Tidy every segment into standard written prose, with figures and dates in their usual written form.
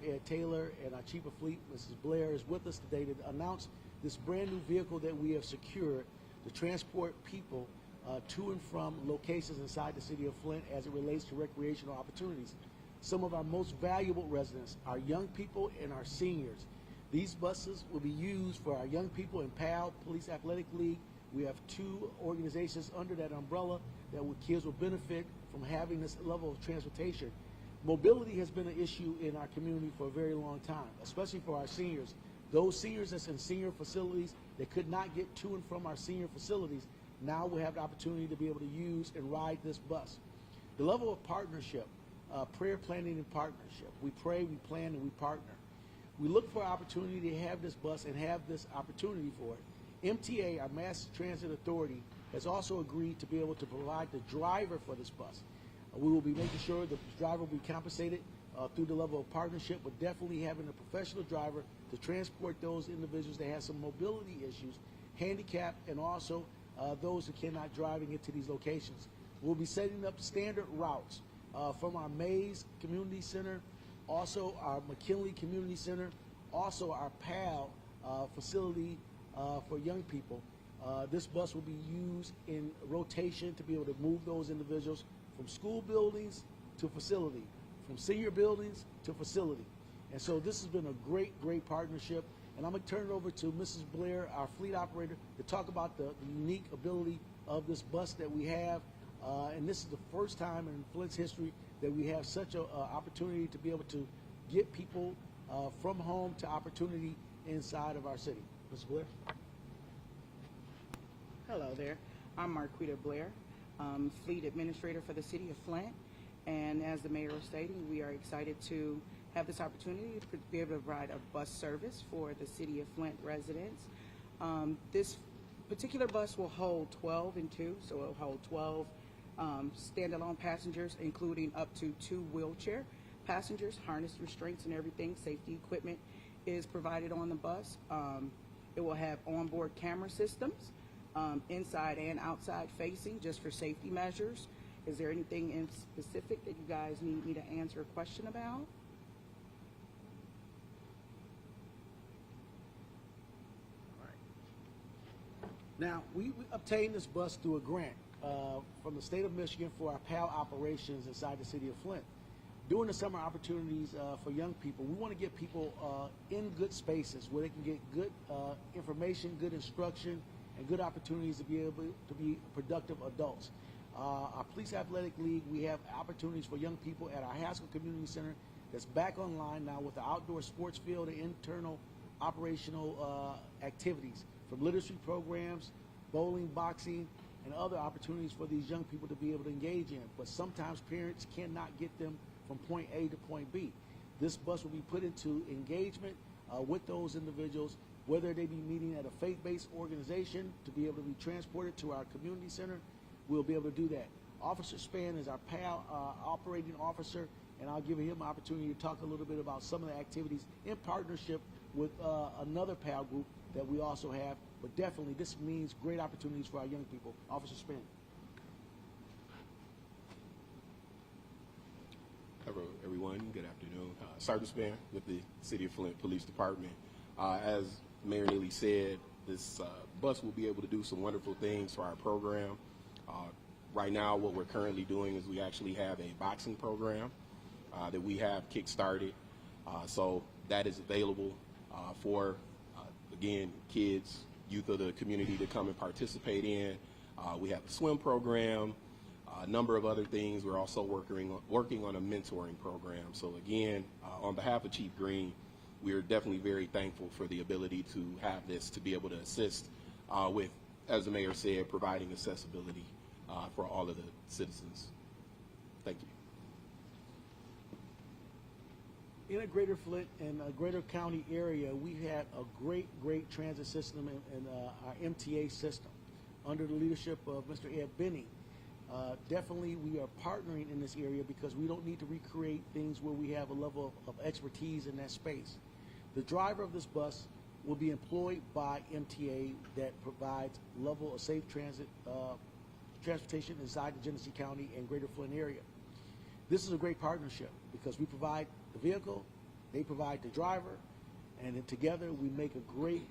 Ed Taylor and our Chief of Fleet, Mrs. Blair, is with us today to announce this brand new vehicle that we have secured to transport people to and from locations inside the city of Flint as it relates to recreational opportunities. Some of our most valuable residents are young people and our seniors. These buses will be used for our young people in PAL, Police Athletic League. We have 2 organizations under that umbrella that kids will benefit from having this level of transportation. Mobility has been an issue in our community for a very long time, especially for our seniors. Those seniors that's in senior facilities that could not get to and from our senior facilities now will have the opportunity to be able to use and ride this bus. The level of partnership, prayer, planning, and partnership. We pray, we plan, and we partner. We look for opportunity to have this bus and have this opportunity for it. MTA, our Mass Transit Authority, has also agreed to be able to provide the driver for this bus. We will be making sure the driver will be compensated through the level of partnership, but definitely having a professional driver to transport those individuals that have some mobility issues, handicapped, and also those who cannot drive and get to these locations. We'll be setting up standard routes from our Mays Community Center, also our McKinley Community Center, also our PAL facility for young people. This bus will be used in rotation to be able to move those individuals from school buildings to facility, from senior buildings to facility. And so this has been a great, great partnership. And I'm going to turn it over to Mrs. Blair, our fleet operator, to talk about the unique ability of this bus that we have. And this is the first time in Flint's history that we have such an opportunity to be able to get people from home to opportunity inside of our city. Mrs. Blair. Hello there. I'm Marquita Blair, Fleet Administrator for the City of Flint. And as the Mayor was stating, we are excited to have this opportunity to be able to provide a bus service for the City of Flint residents. This particular bus will hold 12 and 2, so it will hold 12 standalone passengers, including up to 2 wheelchair passengers, harness restraints and everything. Safety equipment is provided on the bus. It will have onboard camera systems, inside and outside facing, just for safety measures. Is there anything in specific that you guys need me to answer a question about? Now, we obtained this bus through a grant from the state of Michigan for our PAL operations inside the city of Flint. During the summer opportunities for young people, we want to get people in good spaces where they can get good information, good instruction, and good opportunities to be able to be productive adults. Our Police Athletic League, we have opportunities for young people at our Haskell Community Center that's back online now with the outdoor sports field and internal operational activities, from literacy programs, bowling, boxing, and other opportunities for these young people to be able to engage in. But sometimes parents cannot get them from point A to point B. This bus will be put into engagement with those individuals, whether they be meeting at a faith-based organization to be able to be transported to our community center. We'll be able to do that. Officer Spann is our PAL operating officer, and I'll give him an opportunity to talk a little bit about some of the activities in partnership with another PAL group that we also have. But definitely, this means great opportunities for our young people. Officer Spann. Hello, everyone. Good afternoon. Sergeant Spann with the City of Flint Police Department. As Mayor Neely said, this bus will be able to do some wonderful things for our program. Right now, what we're currently doing is we actually have a boxing program that we have kick-started. So that is available for, again, kids, youth of the community to come and participate in. We have a swim program, a number of other things. We're also working on a mentoring program. So again, on behalf of Chief Green, we are definitely very thankful for the ability to have this to be able to assist with, as the mayor said, providing accessibility for all of the citizens. Thank you. In a greater Flint and a greater county area, we've had a great transit system in our MTA system under the leadership of Mr. Ed Benning. Definitely we are partnering in this area because we don't need to recreate things where we have a level of expertise in that space. The driver of this bus will be employed by MTA that provides level of safe transit transportation inside the Genesee County and greater Flint area. This is a great partnership because we provide the vehicle, They provide the driver, and then together we make a great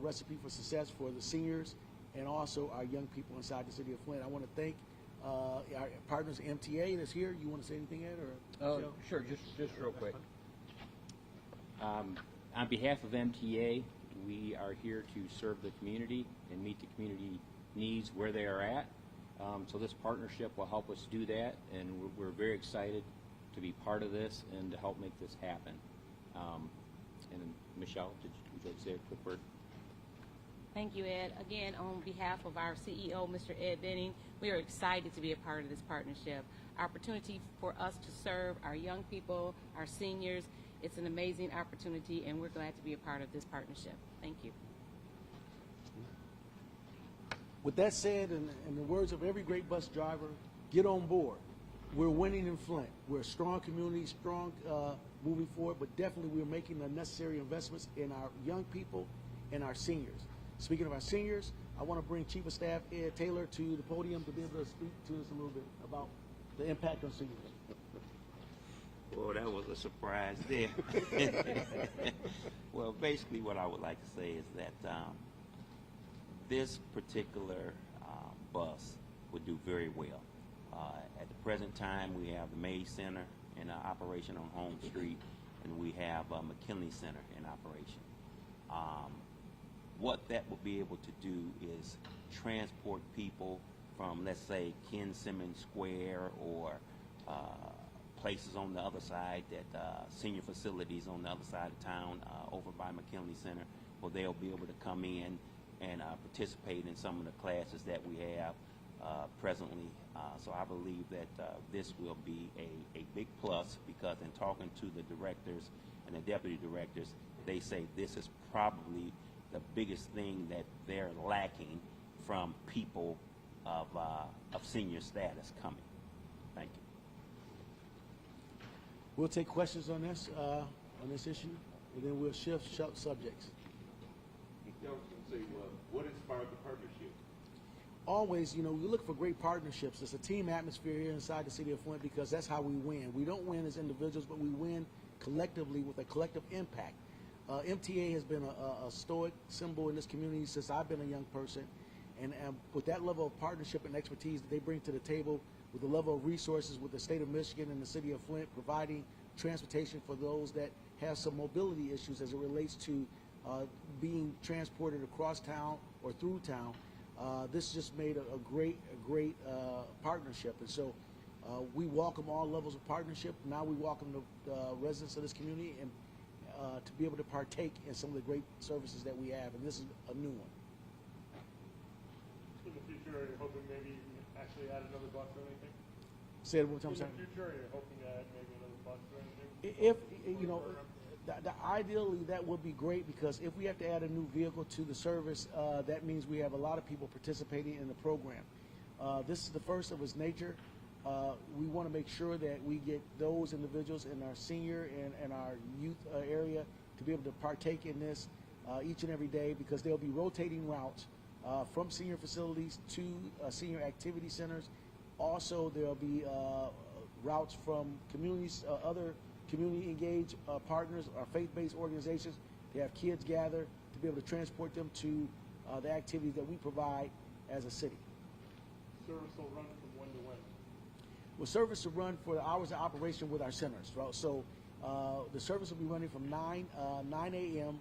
recipe for success for the seniors and also our young people inside the city of Flint. I want to thank our partners, MTA, that's here. You want to say anything, Ed? Or Sure, just real quick. On behalf of MTA, we are here to serve the community and meet the community needs where they are at. So this partnership will help us do that, and we're very excited to be part of this and to help make this happen. And Michelle, would you like to say a quick word? Thank you, Ed. Again, on behalf of our CEO, Mr. Ed Benning, we are excited to be a part of this partnership. Opportunity for us to serve our young people, our seniors. It's an amazing opportunity, and we're glad to be a part of this partnership. Thank you. with that said, in the words of every great bus driver, get on board. We're winning in Flint. We're a strong community, strong moving forward, but definitely we're making the necessary investments in our young people and our seniors. Speaking of our seniors, I want to bring Chief of Staff Ed Taylor to the podium to be able to speak to us a little bit about the impact on seniors. Well, that was a surprise there. Well, basically what I would like to say is that this particular bus would do very well. At the present time, we have the Mays Center in operation on Home Street, and we have McKinley Center in operation. What that will be able to do is transport people from, let's say, Ken Simmons Square or places on the other side, that senior facilities on the other side of town over by McKinley Center, where they'll be able to come in and participate in some of the classes that we have presently. So I believe that this will be a big plus, because in talking to the directors and the deputy directors, they say this is probably the biggest thing that they're lacking from people of senior status coming. Thank you. We'll take questions on this issue, and then we'll shift subjects. I was going to say, what inspired the partnership? Always, we look for great partnerships. It's a team atmosphere here inside the city of Flint, because that's how we win. We don't win as individuals, but we win collectively with a collective impact. MTA has been a stoic symbol in this community since I've been a young person, and with that level of partnership and expertise that they bring to the table, with the level of resources with the state of Michigan and the city of Flint, providing transportation for those that have some mobility issues as it relates to being transported across town or through town. This just made a great partnership, and so we welcome all levels of partnership. Now we welcome the residents of this community and to be able to partake in some of the great services that we have, and this is a new one. In the future, are you hoping maybe actually add another bus or anything? Say it one more time. In the future, are you hoping to add maybe another bus or anything? If ideally that would be great, because if we have to add a new vehicle to the service, that means we have a lot of people participating in the program. This is the first of its nature. We want to make sure that we get those individuals in our senior and our youth area to be able to partake in this each and every day, because there'll be rotating routes from senior facilities to senior activity centers. Also, there'll be routes from communities, other community engaged partners, our faith-based organizations. They have kids gather to be able to transport them to the activities that we provide as a city. Service will run from when to when? Well, service will run for the hours of operation with our centers. Right? So the service will be running from 9 a.m.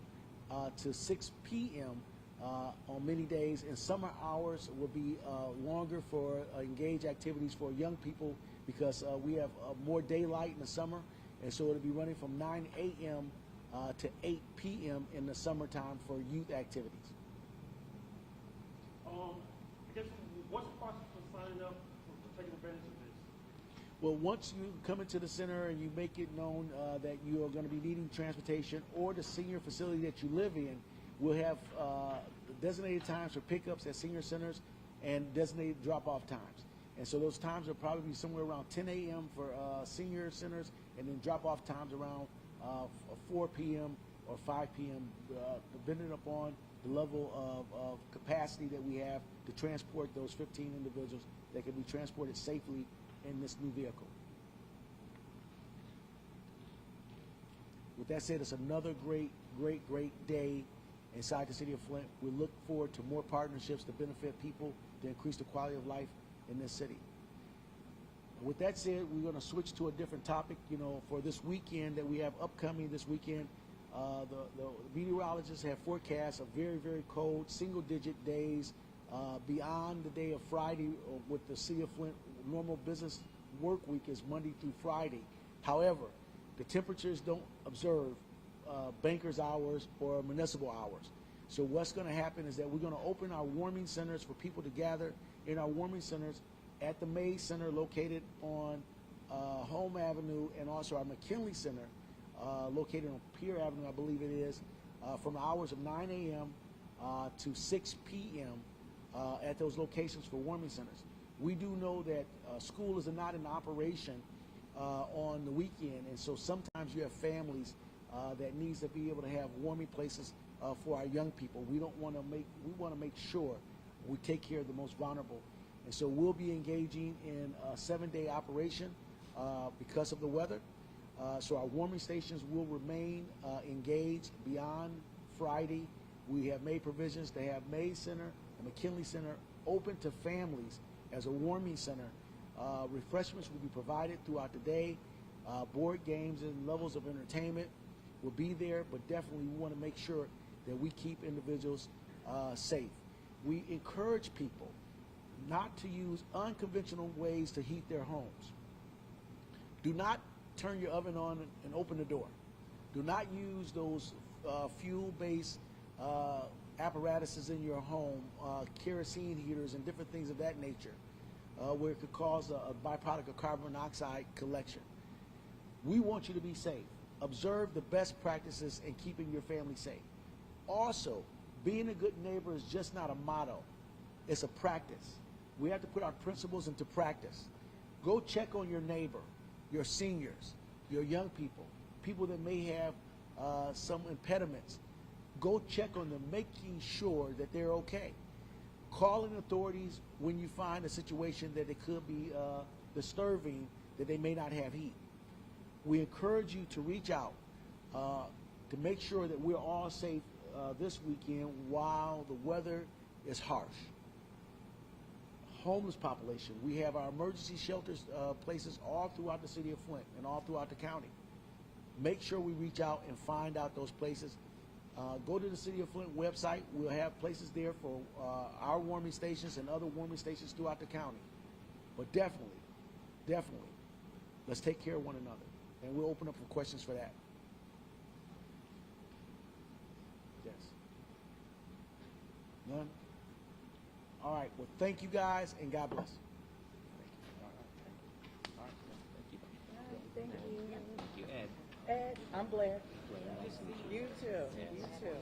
To 6 p.m. On many days, and summer hours will be longer for engaged activities for young people, because we have more daylight in the summer, and so it'll be running from 9 a.m. To 8 p.m. in the summertime for youth activities. I guess, what's the process for signing up for taking advantage of this? Well, once you come into the center and you make it known that you are going to be needing transportation, or the senior facility that you live in, we'll have designated times for pickups at senior centers and designated drop-off times. And so those times will probably be somewhere around 10 a.m. for senior centers, and then drop-off times around 4 p.m. or 5 p.m., depending upon the level of capacity that we have to transport those 15 individuals that can be transported safely in this new vehicle. With that said, it's another great day inside the city of Flint. We look forward to more partnerships to benefit people, to increase the quality of life in this city. With that said, we're going to switch to a different topic. You know, for this weekend that we have upcoming this weekend, the meteorologists have forecast a very cold single-digit days beyond the day of Friday. With the city of Flint, normal business work week is Monday through Friday. However, the temperatures don't observe bankers hours or municipal hours. So what's going to happen is that we're going to open our warming centers for people to gather in our warming centers at the Mays Center located on Home Avenue, and also our McKinley Center located on Pier Avenue, I believe it is, from the hours of 9 a.m. To 6 p.m. At those locations for warming centers. We do know that school is not in operation on the weekend, and so sometimes you have families that needs to be able to have warming places for our young people. We want to make sure we take care of the most vulnerable. And so we'll be engaging in a 7-day operation because of the weather. So our warming stations will remain engaged beyond Friday. We have made provisions to have Mays Center and McKinley Center open to families as a warming center. Refreshments will be provided throughout the day. Board games and levels of entertainment will be there, but definitely we want to make sure that we keep individuals safe. We encourage people not to use unconventional ways to heat their homes. Do not turn your oven on and open the door. Do not use those fuel-based apparatuses in your home, kerosene heaters and different things of that nature, where it could cause a byproduct of carbon monoxide collection. We want you to be safe. Observe the best practices in keeping your family safe. Also, being a good neighbor is just not a motto. It's a practice. We have to put our principles into practice. Go check on your neighbor, your seniors, your young people, people that may have some impediments. Go check on them, making sure that they're okay. Calling authorities when you find a situation that it could be disturbing, that they may not have heat. We encourage you to reach out to make sure that we're all safe this weekend while the weather is harsh. Homeless population. We have our emergency shelters places all throughout the city of Flint and all throughout the county. Make sure we reach out and find out those places. Go to the City of Flint website. We'll have places there for our warming stations and other warming stations throughout the county. But definitely, let's take care of one another. And we'll open up for questions for that. Yes. None? All right. Well, thank you guys, and God bless. Thank you. Thank you, Ed. Ed, I'm Blair. You too. You too.